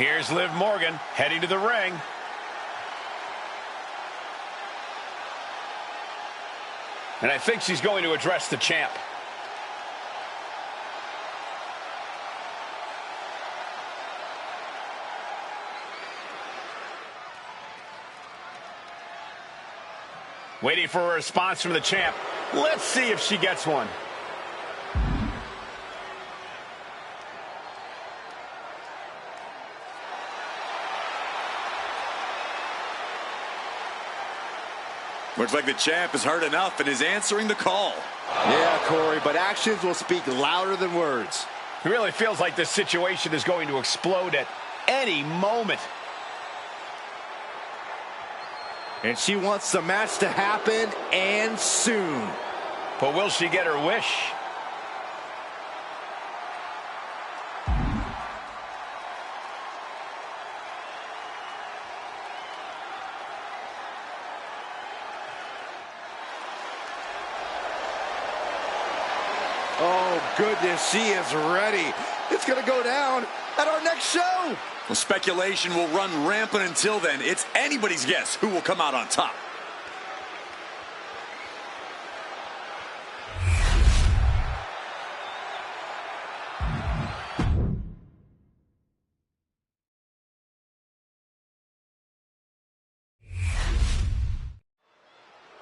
Here's Liv Morgan heading to the ring. And I think she's going to address the champ. Waiting for a response from the champ. Let's see if she gets one. Looks like the champ has heard enough and is answering the call. Yeah, Corey, but actions will speak louder than words. It really feels like this situation is going to explode at any moment. And she wants the match to happen, and soon. But will she get her wish? Oh, goodness, she is ready. It's going to go down at our next show. Well, speculation will run rampant until then. It's anybody's guess who will come out on top.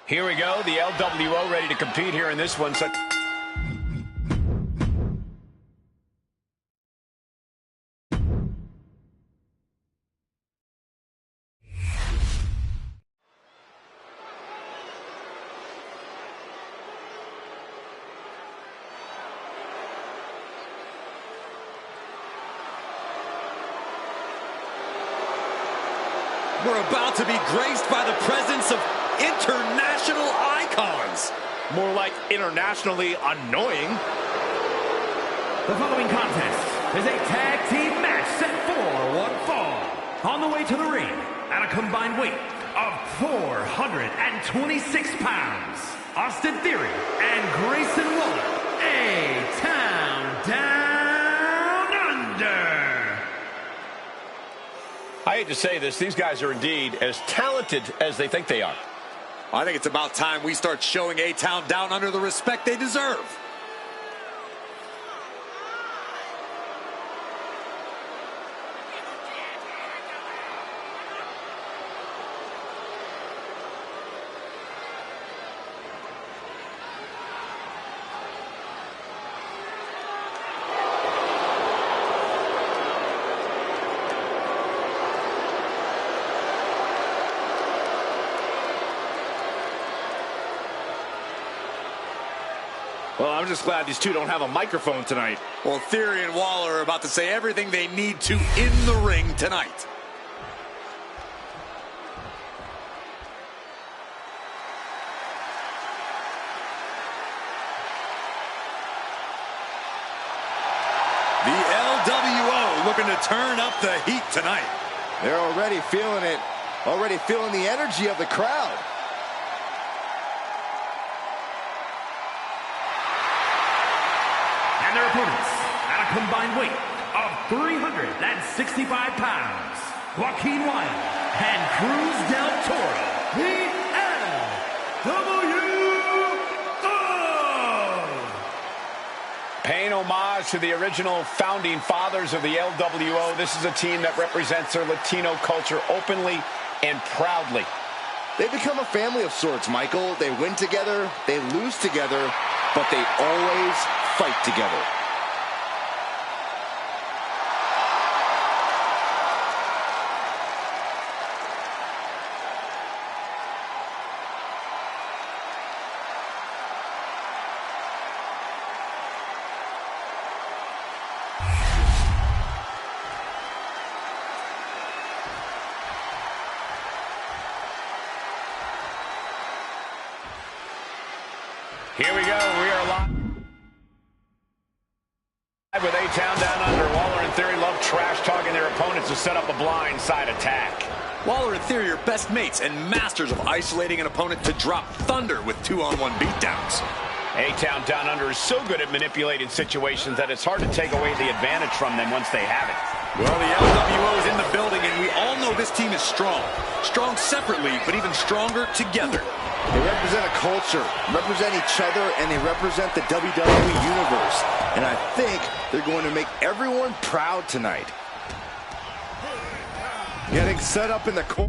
Here we go, the LWO ready to compete here in this one. So We're about to be graced by the presence of international icons. More like internationally annoying. The following contest is a tag team match set for one fall. On the way to the ring, at a combined weight of 426 pounds, Austin Theory and Grayson Waller, A-Town Down Under. I hate to say this, these guys are indeed as talented as they think they are. I think it's about time we start showing A-Town Down Under the respect they deserve. Well, I'm just glad these two don't have a microphone tonight. Well, Theory and Waller are about to say everything they need to in the ring tonight. The LWO looking to turn up the heat tonight. They're already feeling it. Already feeling the energy of the crowd. And their opponents, at a combined weight of 365 pounds, Joaquin Wilde and Cruz del Toro, the LWO. Paying homage to the original founding fathers of the LWO, this is a team that represents their Latino culture openly and proudly. They become a family of sorts, Michael. They win together, they lose together, but they always fight together. Here we go. We are live with A-Town Down Under. Waller and Theory love trash-talking their opponents to set up a blindside attack. Waller and Theory are best mates and masters of isolating an opponent to drop thunder with two-on-one beatdowns. A-Town Down Under is so good at manipulating situations that it's hard to take away the advantage from them once they have it. Well, the LWO is in the building, and we all know this team is strong. Strong separately, but even stronger together. They represent a culture, represent each other, and they represent the WWE Universe. And I think they're going to make everyone proud tonight. Getting set up in the corner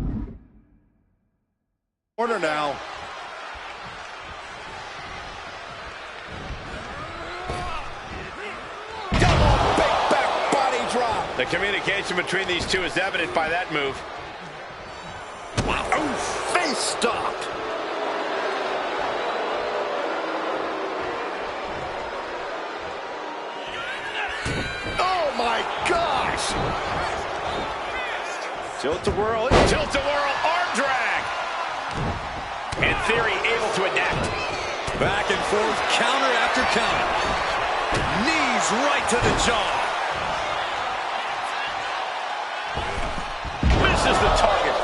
now. Double big back body drop. The communication between these two is evident by that move. Wow. Oh, face stop. Oh my gosh. Tilt-a-whirl, arm drag. In theory, able to adapt. Back and forth, counter after counter. Knees right to the jaw. Misses the target.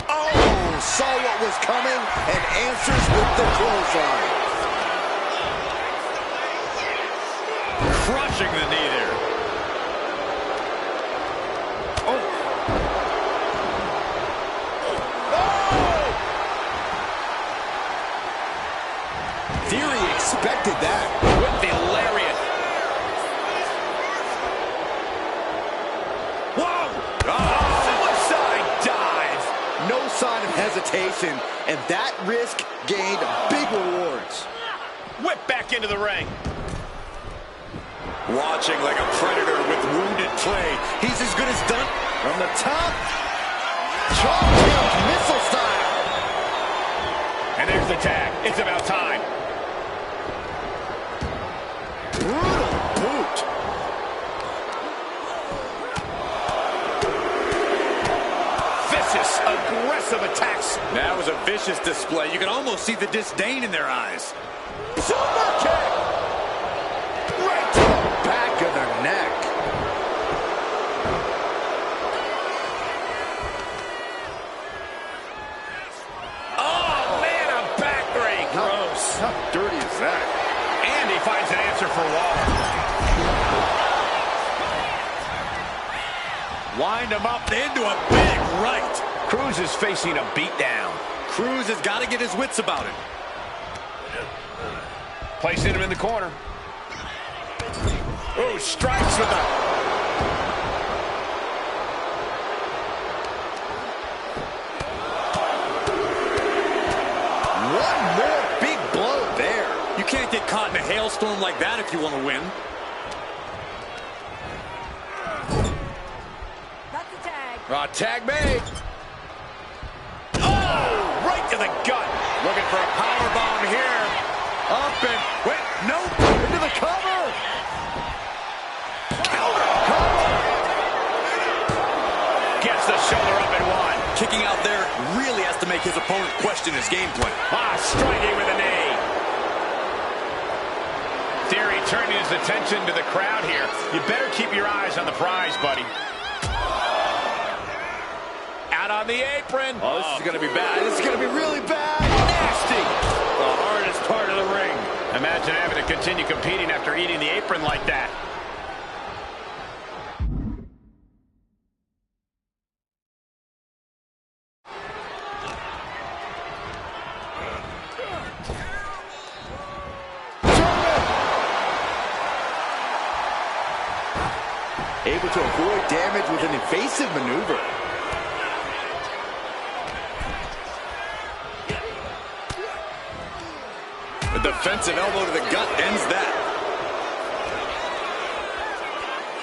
Oh, saw what was coming and answers with the clothesline. Crushing the knee there. Oh. Theory expected that. With the lariat. Whoa! Suicide dive. No sign of hesitation, and that risk gained big rewards. Whip back into the ring. Watching like a predator with wounded prey. He's as good as done. From the top, chop kick, missile style. And there's the tag. It's about time. Brutal boot. Vicious, aggressive attacks. That was a vicious display. You can almost see the disdain in their eyes. Super kick. Right to the back of the neck. Oh, man, a backbreak. Gross. How dirty is that? And he finds an answer for Waller. Wind him up into a big right. Cruz is facing a beatdown. Cruz has got to get his wits about it. Placing him in the corner. Ooh, strikes with a... One more big blow there. You can't get caught in a hailstorm like that if you want to win. That's the tag. Tag made. Oh, right to the gut. Looking for a power bomb here. Up and... Wait, nope. Into the cover. Gets the shoulder up and one. Kicking out there really has to make his opponent question his game plan. Striking with a knee. Theory turning his attention to the crowd here. You better keep your eyes on the prize, buddy. Out on the apron. Oh, this is going to be bad. This is going to be really bad. Nasty. The hardest part of the ring. Imagine having to continue competing after eating the apron like that. Able to avoid damage with an evasive maneuver. The defensive elbow to the gut ends that.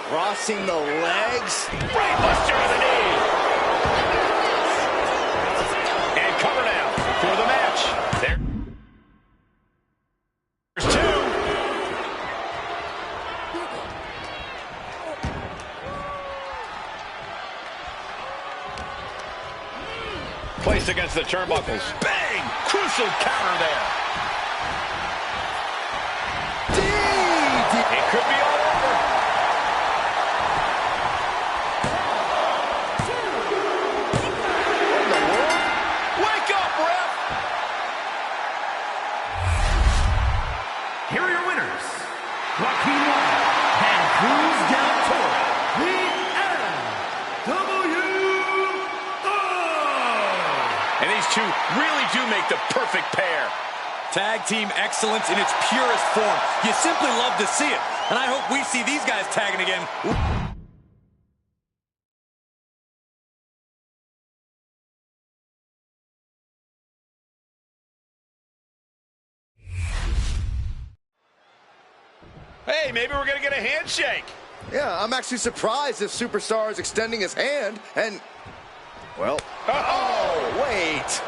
Crossing the legs. Brainbuster with a knee. And cover now for the match. There's two. Placed against the turnbuckles. Bang! Crucial counter there. It could be all over. Wake up, ref! two really do make the perfect pair. Tag team excellence in its purest form. You simply love to see it. And I hope we see these guys tagging again. Hey, maybe we're going to get a handshake. Yeah, I'm actually surprised this superstar is extending his hand and, well, oh, wait.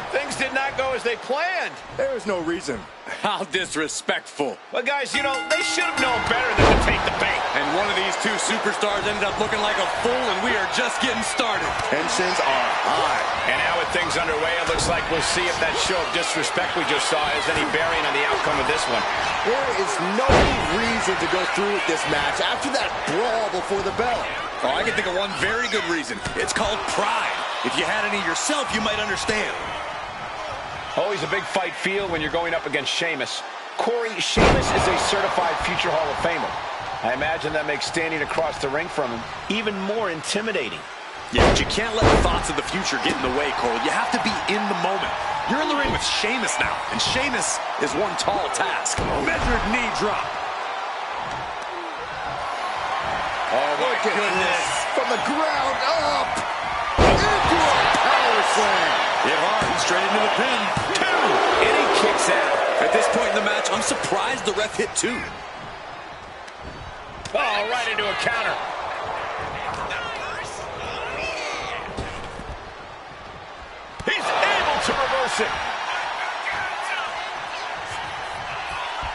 Things did not go as they planned. There was no reason. How disrespectful. Well, guys, you know, they should have known better than to take the bait. And one of these two superstars ended up looking like a fool, and we are just getting started. Tensions are high. And now with things underway, it looks like we'll see if that show of disrespect we just saw has any bearing on the outcome of this one. There is no reason to go through with this match after that brawl before the bell. Oh, I can think of one very good reason. It's called pride. If you had any yourself, you might understand. Always a big fight feel when you're going up against Sheamus. Corey, Sheamus is a certified future Hall of Famer. I imagine that makes standing across the ring from him even more intimidating. Yeah, but you can't let the thoughts of the future get in the way, Cole. You have to be in the moment. You're in the ring with Sheamus now, and Sheamus is one tall task. Measured knee drop. Oh, my goodness. From the ground up. Into a power slam. Hit hard, straight into the pin. Two, and he kicks out. At this point in the match, I'm surprised the ref hit two. Oh, right into a counter. He's able to reverse it.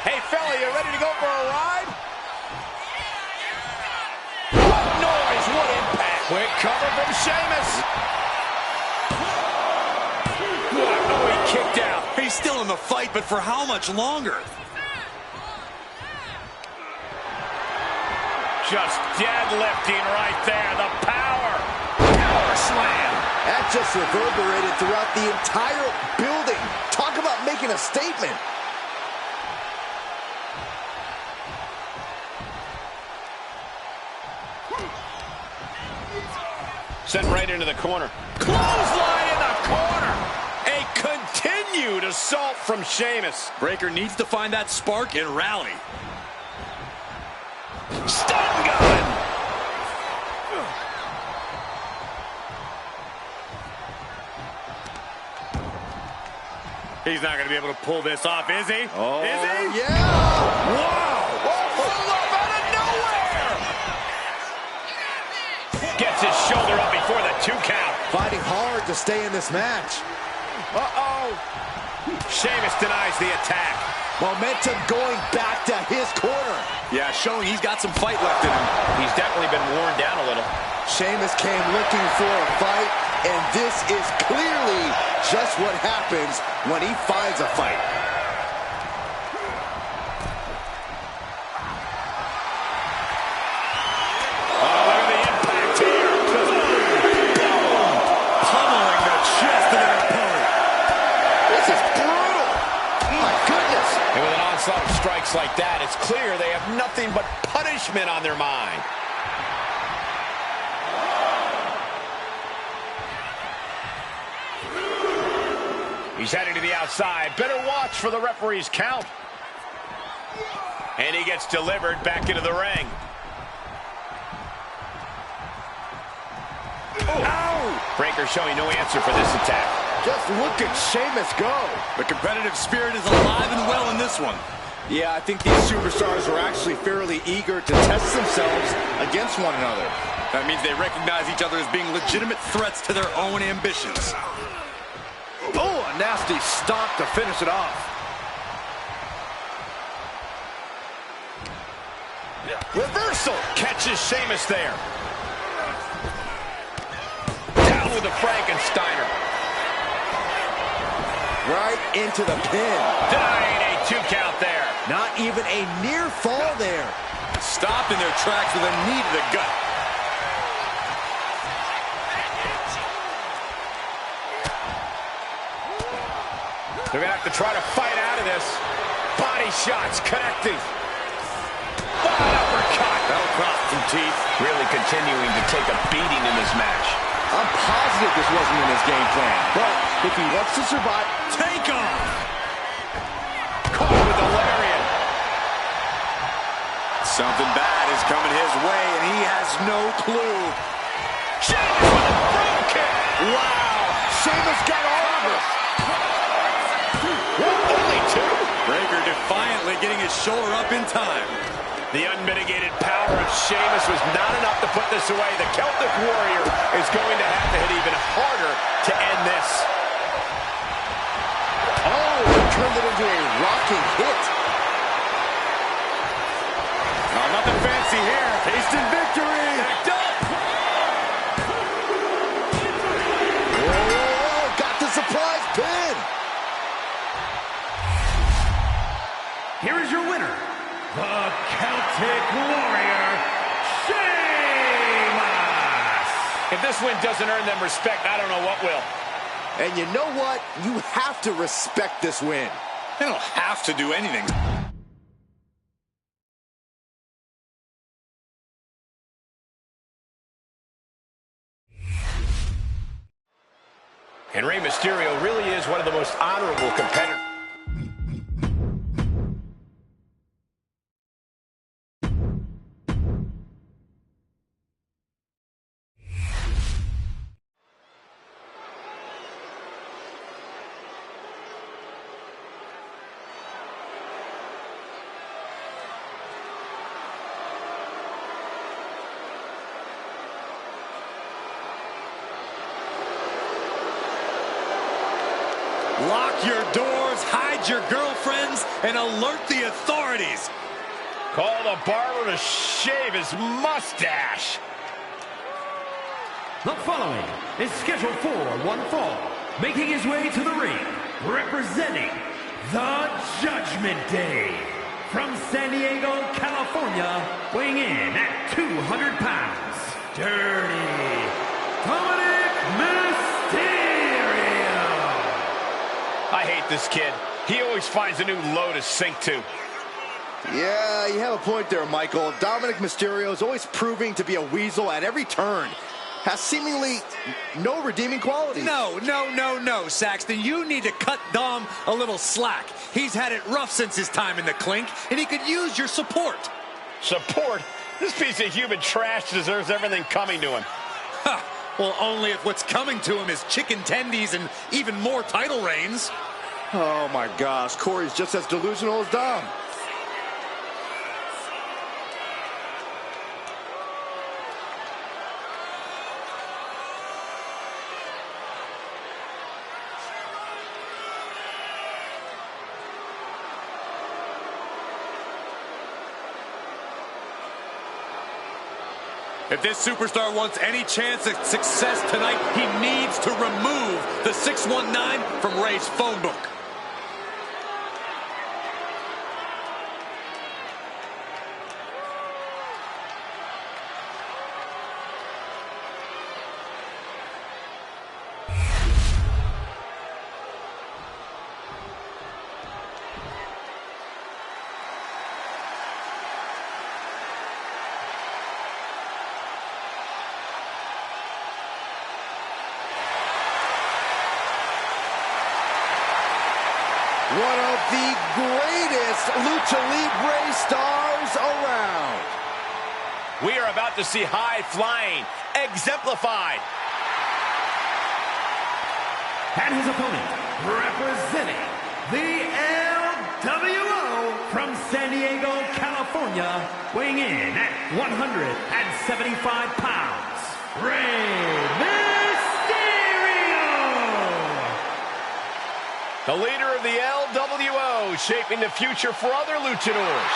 Hey, fella, you ready to go for a ride? What noise, what impact. Quick cover from Sheamus. Oh, he kicked out. He's still in the fight, but for how much longer? Just deadlifting right there. The power. Power slam. That just reverberated throughout the entire building. Talk about making a statement. Sent right into the corner. Clothesline in the corner. A continued assault from Sheamus. Breaker needs to find that spark and rally. Stun gun. He's not going to be able to pull this off, is he? Oh, is he? Yeah. Wow. Pulled up out of nowhere. Gets his shoulder up before the 2 count. Fighting hard to stay in this match. Uh-oh. Sheamus denies the attack. Momentum going back to his corner. Yeah, showing he's got some fight left in him. He's definitely been worn down a little. Sheamus came looking for a fight, and this is clearly just what happens when he finds a fight. Oh, look at the impact here. Pummeling the chest of their opponent. This is brutal. My goodness. And with an onslaught of strikes like that, it's clear they have nothing but punishment on their mind. He's heading to the outside. Better watch for the referee's count. And he gets delivered back into the ring. Ow! Breaker showing no answer for this attack. Just look at Sheamus go. The competitive spirit is alive and well in this one. Yeah, I think these superstars are actually fairly eager to test themselves against one another. That means they recognize each other as being legitimate threats to their own ambitions. Oh, a nasty stomp to finish it off. Reversal catches Sheamus there. Down with a Frankensteiner. Right into the pin. Denying a 2 count there. Not even a near fall there. Stopped in their tracks with a knee to the gut. They're going to have to try to fight out of this. Body shots connecting. Uppercut. That'll cross some teeth. Really continuing to take a beating in this match. I'm positive this wasn't in his game plan. But if he wants to survive... Take off! Caught with the lariat. Something bad is coming his way, and he has no clue. Sheamus with a throw kick. Wow! Sheamus got all of it. Only two. Breaker defiantly getting his shoulder up in time. The unmitigated power of Sheamus was not enough to put this away. The Celtic Warrior is going to have to hit even harder to end this. Oh, he turned it into a rocking hit. Oh, nothing fancy here. Tasting victory. Backed up. Oh, got the surprise pin. Here is your winner, the Celtic Warrior, Sheamus! If this win doesn't earn them respect, I don't know what will. And you know what? You have to respect this win. They don't have to do anything. And Rey Mysterio really is one of the most honorable competitors. Lock your doors, hide your girlfriends, and alert the authorities. Call the barber to shave his mustache. The following is scheduled for one fall, making his way to the ring, representing the Judgment Day. From San Diego, California, weighing in at 200 pounds, Dirty Dominic Mysterio. I hate this kid. He always finds a new low to sink to. Yeah, you have a point there, Michael. Dominic Mysterio is always proving to be a weasel at every turn. Has seemingly no redeeming qualities. No, Saxton. You need to cut Dom a little slack. He's had it rough since his time in the clink, and he could use your support. Support? This piece of human trash deserves everything coming to him. Ha! Well, only if what's coming to him is chicken tendies and even more title reigns. Oh, my gosh. Corey's just as delusional as Dom. If this superstar wants any chance at success tonight, he needs to remove the 619 from Ray's phone book. One of the greatest Lucha Libre stars around. We are about to see high flying exemplified. And his opponent, representing the LWO from San Diego, California, weighing in at 175 pounds, Rey Mysterio! The leader of the LWO, shaping the future for other luchadors.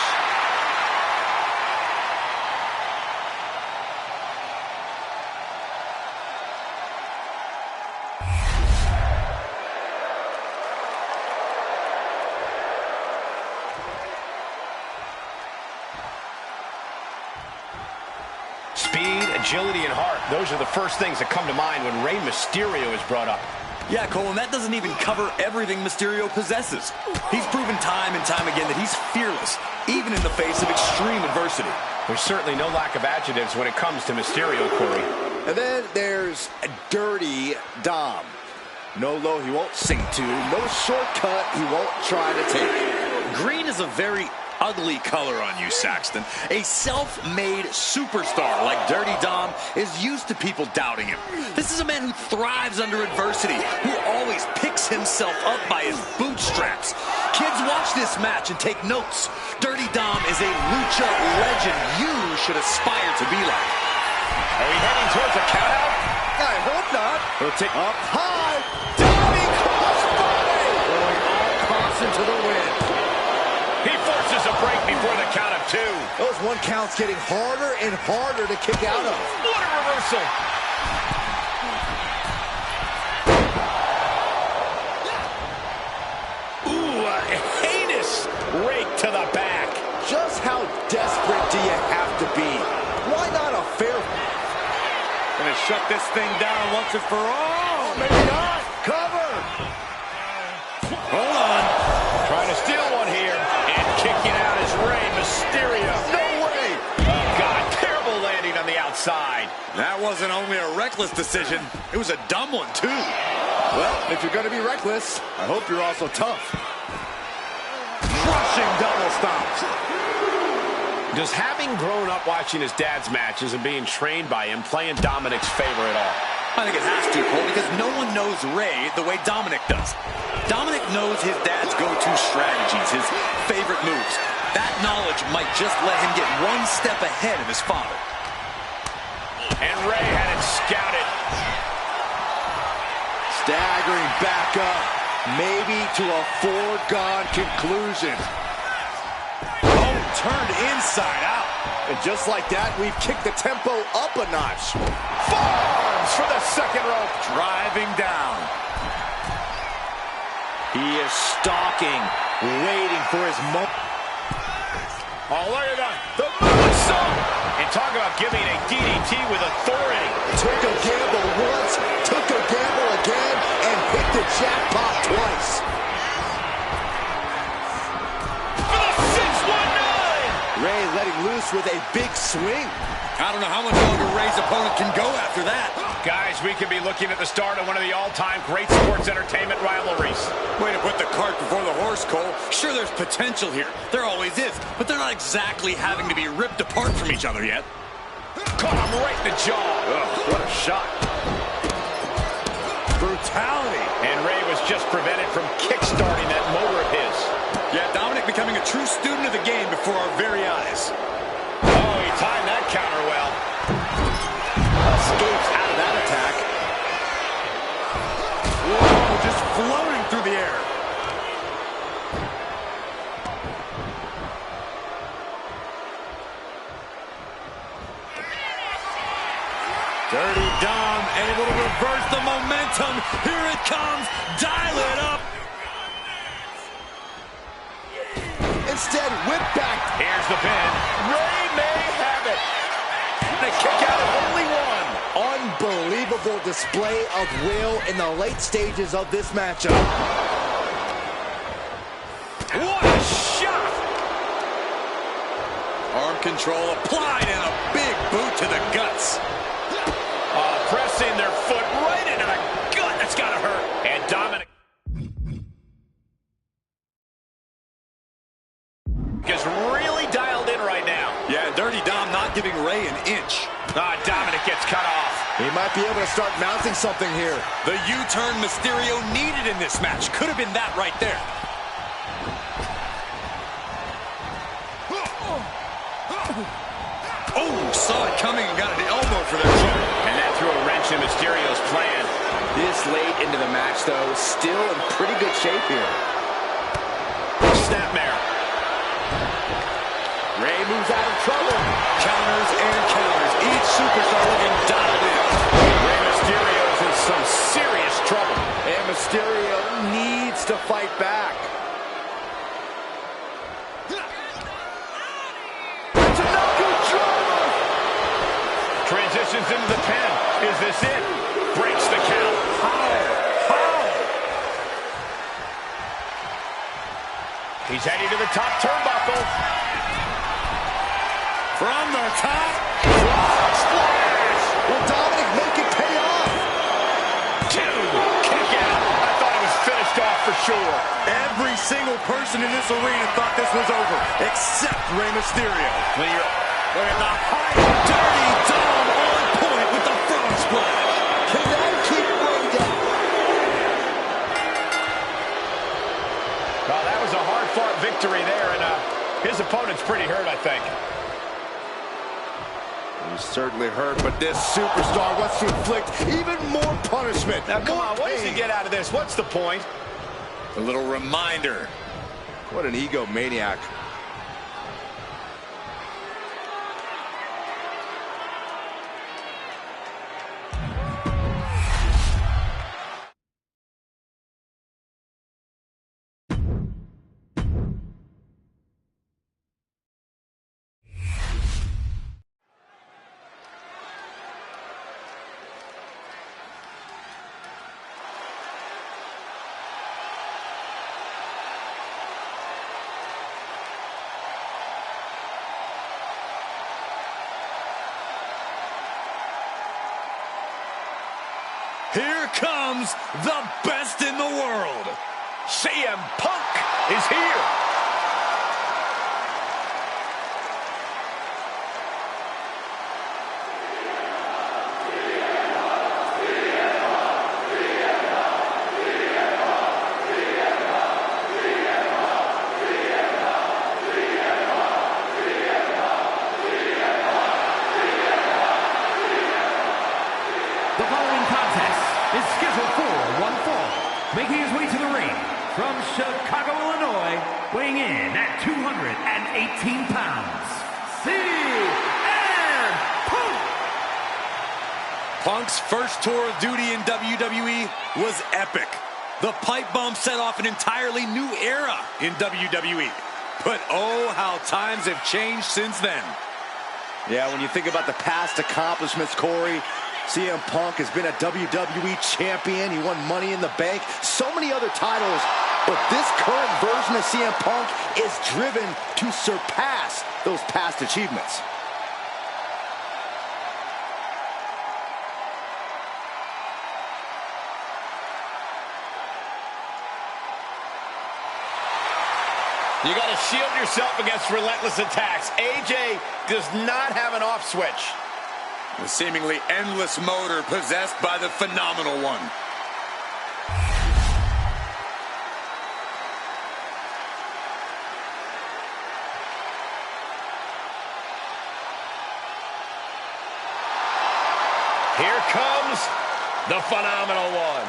Speed, agility, and heart. Those are the first things that come to mind when Rey Mysterio is brought up. Yeah, Cole, and that doesn't even cover everything Mysterio possesses. He's proven time and time again that he's fearless, even in the face of extreme adversity. There's certainly no lack of adjectives when it comes to Mysterio, Corey. And then there's Dirty Dom. No low he won't sink to. No shortcut he won't try to take. Green is a very ugly color on you, Saxton. A self-made superstar like Dirty Dom is used to people doubting him. This is a man who thrives under adversity, who always picks himself up by his bootstraps. Kids, watch this match and take notes. Dirty Dom is a lucha legend you should aspire to be like. Are we heading towards a countout? I hope not. We'll take Up high. Diving crossbody. Throwing all caution to the wind. He forces a break before the count of 2. Those 1 counts getting harder and harder to kick out of. What a reversal. Ooh, a heinous rake to the back. Just how desperate do you have to be? Why not a fair... Gonna shut this thing down once and for all. Maybe not. Cover. Hold on. Trying to steal one here. And kicking out is Rey Mysterio. No way. Oh, God, terrible landing on the outside. That wasn't only a reckless decision, it was a dumb one, too. Well, if you're going to be reckless, I hope you're also tough. Crushing double stomps. Does having grown up watching his dad's matches and being trained by him play in Dominic's favor at all? I think it has to, Cole, because no one knows Rey the way Dominic does. Dominic knows his dad's go-to strategies, his favorite moves. That knowledge might just let him get 1 step ahead of his father. And Rey had it scouted. Staggering back up, maybe to a foregone conclusion. Oh, turned inside out. And just like that, we've kicked the tempo up a notch. Forearms for the second rope. Driving down. He is stalking, waiting for his moment. Oh, look at that. The moonsault. And talk about giving a DDT with authority. Took a gamble once, took a gamble again, and hit the jackpot twice. For the 619. Rey letting loose with a big swing. I don't know how much longer Rey's opponent can go after that. Guys, we could be looking at the start of one of the all-time great sports entertainment rivalries. Way to put the cart before the horse, Cole. Sure, there's potential here. There always is. But they're not exactly having to be ripped apart from each other yet. Caught him right in the jaw. Ugh, what a shot. Brutality. And Rey was just prevented from kick-starting that motor of his. Yeah, Dominic becoming a true student of the game before our very eyes. Oh, he timed that counter well. Escapes out of that attack. Whoa, just floating through the air. Dirty Dom able to reverse the momentum. Here it comes. Dial it up. Instead, whip back. Here's the pin. Rey may have it. The kick out of only one. Unbelievable display of will in the late stages of this matchup. What a shot. Arm control applied and a big boot to the guts. Pressing their foot right into the gut. That's got to hurt. And Dominic is really dialed in right now. Yeah, Dirty Dom not giving Rey an inch. Dominic gets cut off. He might be able to start mounting something here. The U-turn Mysterio needed in this match. Could have been that right there. Oh, saw it coming and got an elbow for that shot. And that threw a wrench in Mysterio's plan. This late into the match, though, still in pretty good shape here. Snapmare. Rey moves out of trouble. Counters and counters. Each superstar looking dialed in. Rey Mysterio's in some serious trouble. And Mysterio needs to fight back. That's a knockout driver. Transitions into the pin. Is this it? Breaks the count. How? He's heading to the top turnbuckle. From the top. Splash. Will Dominic make Every single person in this arena thought this was over, except Rey Mysterio. Look at the height. Dirty Dom on point with the frog splash. Can that keep Rey down? Well, that was a hard-fought victory there, and his opponent's pretty hurt, I think. He's certainly hurt, but this superstar wants to inflict even more punishment. Now, come on, what does he get out of this? What's the point? A little reminder. What an egomaniac. Here comes the best in the world. CM Punk is here. The following contest is scheduled for one fall. Making his way to the ring from Chicago, Illinois, weighing in at 218 pounds, CM Punk! Punk's first tour of duty in WWE was epic. The pipe bomb set off an entirely new era in WWE. But oh, how times have changed since then. Yeah, when you think about the past accomplishments, Corey, CM Punk has been a WWE champion. He won Money in the Bank, so many other titles. But this current version of CM Punk is driven to surpass those past achievements. You got to shield yourself against relentless attacks. AJ does not have an off switch. The seemingly endless motor possessed by the phenomenal one. Here comes the phenomenal one.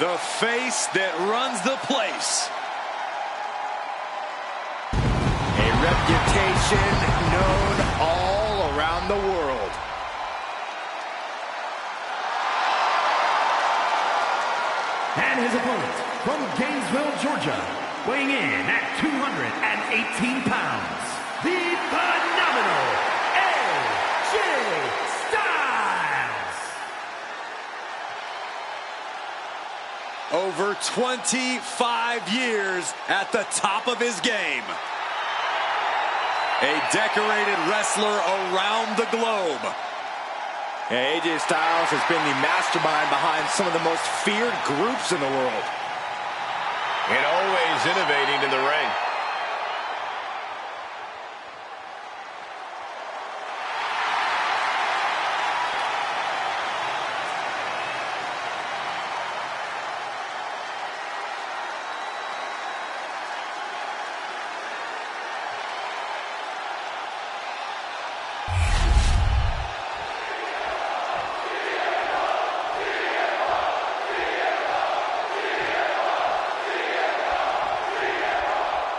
The face that runs the place. A reputation known all around the world. And his opponent from Gainesville, Georgia, weighing in at 218 pounds, the phenomenal AJ Styles! Over 25 years at the top of his game. A decorated wrestler around the globe. AJ Styles has been the mastermind behind some of the most feared groups in the world. And always innovating in the ring.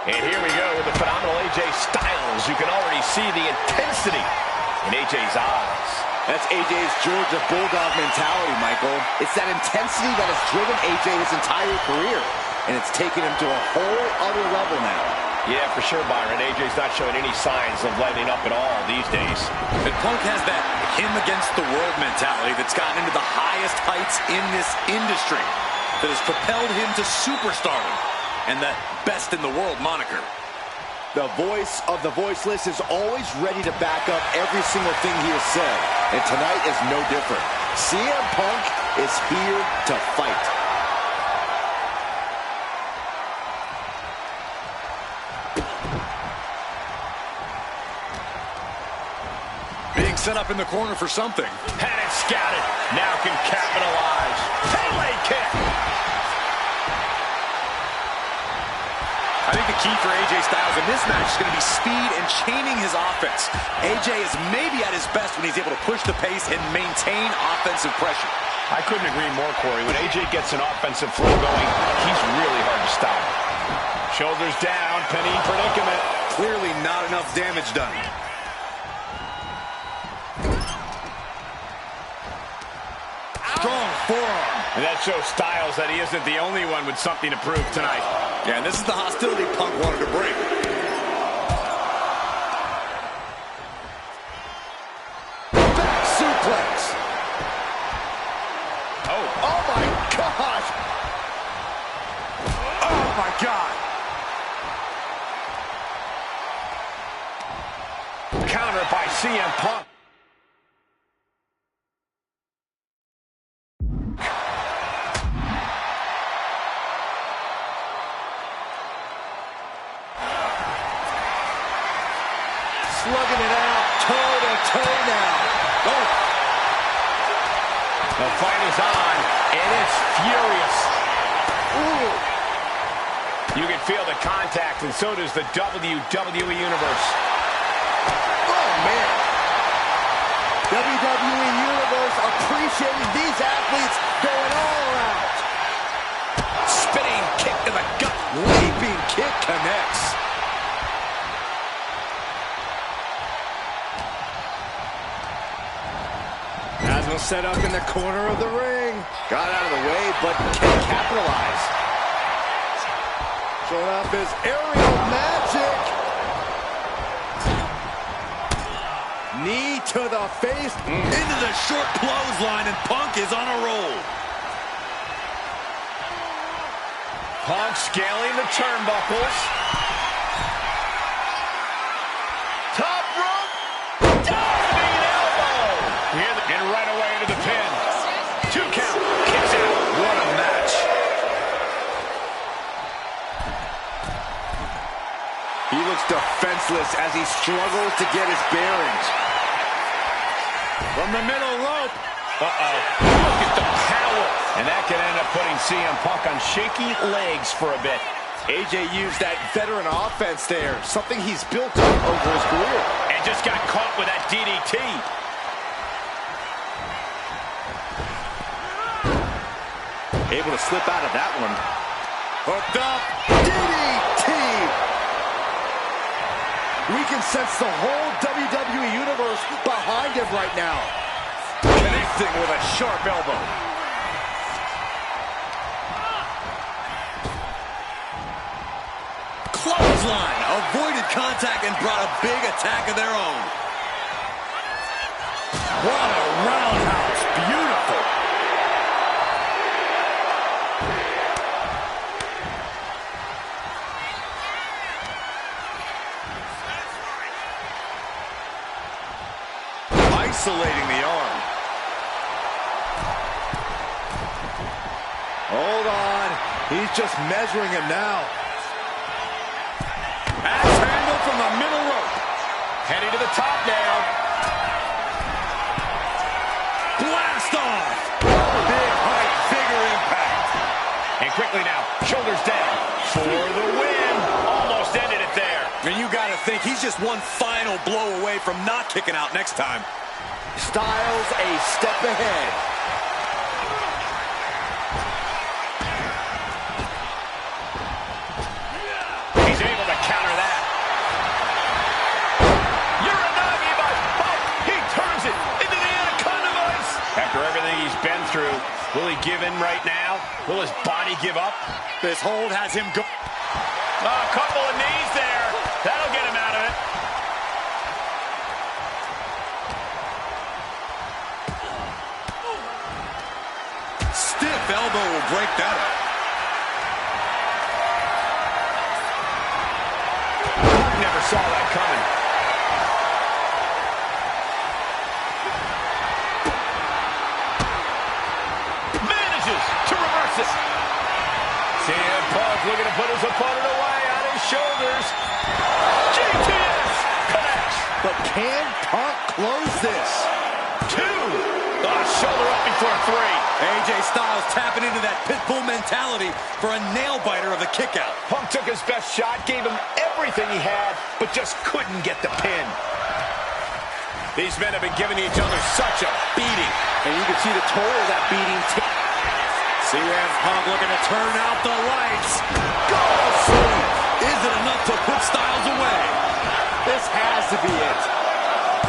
And here we go with the phenomenal AJ Styles. You can already see the intensity in AJ's eyes. That's AJ's Georgia Bulldog mentality, Michael. It's that intensity that has driven AJ his entire career, and it's taken him to a whole other level now. Yeah, for sure, Byron. AJ's not showing any signs of letting up at all these days. And Punk has that him against the world mentality that's gotten into the highest heights in this industry, that has propelled him to superstardom and that best in the world moniker. The voice of the voiceless is always ready to back up every single thing he has said, and tonight is no different. CM Punk is here to fight. set up in the corner for something. Had it scouted. Now can capitalize. Pele kick. I think the key for AJ Styles in this match is going to be speed and chaining his offense. AJ is maybe at his best when he's able to push the pace and maintain offensive pressure. I couldn't agree more, Corey. When AJ gets an offensive flow going, he's really hard to stop. Shoulders down, penny predicament. Clearly not enough damage done. Strong forearm. And that shows Styles that he isn't the only one with something to prove tonight. Yeah, and this is the hostility Punk wanted to bring. Back suplex. Oh my gosh. Oh my God. Counter by CM Punk. Slugging it out, toe-to-toe now. Oh. The fight is on, and it's furious. Ooh. You can feel the contact, and so does the WWE Universe. Oh, man. WWE Universe appreciating these athletes going all out. Spinning kick to the gut. Leaping kick connects. Hasmo set up in the corner of the ring. Got out of the way, but can't capitalize. Showing off his aerial magic. Knee to the face. Into the short clothesline, and Punk is on a roll. Punk scaling the turnbuckles. Top rope. Diving elbow. And right away into the pin. 2 count. Kicks out. What a match. He looks defenseless as he struggles to get his bearings. From the middle rope. Uh-oh. Look at the power. And that can end up putting CM Punk on shaky legs for a bit. AJ used that veteran offense there, something he's built up over his career. And just got caught with that DDT. Able to slip out of that one. Hooked up. DDT! We can sense the whole WWE Universe behind him right now. Connecting with a sharp elbow. Clothesline. Avoided contact and brought a big attack of their own. What a roundhouse. Beautiful. Isolating the arm. Hold on. He's just measuring him now. Axe handle from the middle rope. Heading to the top now. Blast off. Big height, bigger impact. And quickly now, shoulders down for the win. Almost ended it there. And you got to think he's just one final blow away from not kicking out next time. Styles a step ahead. He's able to counter that. Uranagi by Punk. He turns it into the Anaconda Vice. After everything he's been through, will he give in right now? Will his body give up? This hold has him go. A couple of knees there. That'll get him out of it. Stiff elbow will break that up. Never saw that coming. Manages to reverse it. CM Punk looking to put his opponent away on his shoulders. GTS connects. but can Punk close this? 2. Shoulder up before 3. AJ Styles tapping into that pitbull mentality for a nail-biter of the kickout. Punk took his best shot, gave him everything he had, but just couldn't get the pin. These men have been giving each other such a beating. And you can see the toll of that beating. CM Punk looking to turn out the lights. Go! Is it enough to put Styles away? This has to be it.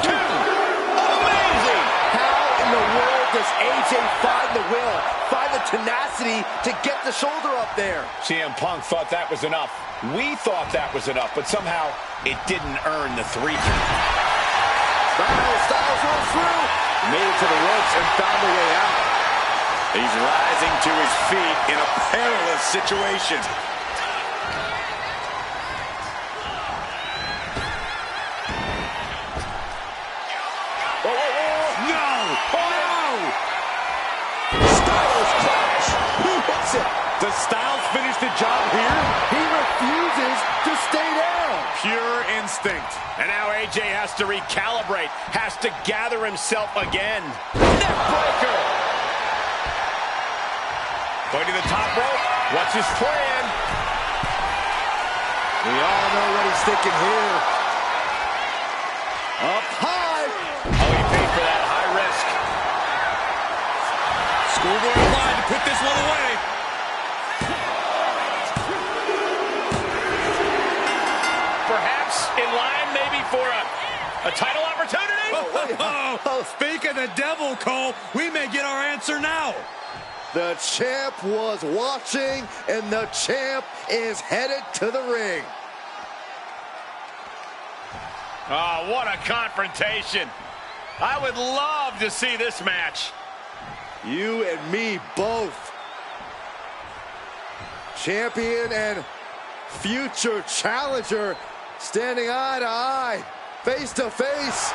2. Amazing! How in the world does AJ find the will, find the tenacity to get the shoulder up there? CM Punk thought that was enough. We thought that was enough, but somehow it didn't earn the 3 count. Styles rolls through. Made it to the ropes and found a way out. He's rising to his feet in a perilous situation. Styles crash. He hits it. Does Styles finish the job here? He refuses to stay down. Pure instinct. And now AJ has to recalibrate, has to gather himself again. Neckbreaker! Going to the top rope. What's his plan? We all know what he's thinking here. Up high. Oh, he paid for that high risk. Schoolboy line to put this one away. Perhaps in line maybe for a title opportunity? Speak of the devil, Cole, we may get our answer now. The champ was watching, and the champ is headed to the ring. Oh, what a confrontation. I would love to see this match. You and me both. Champion and future challenger standing eye to eye, face to face.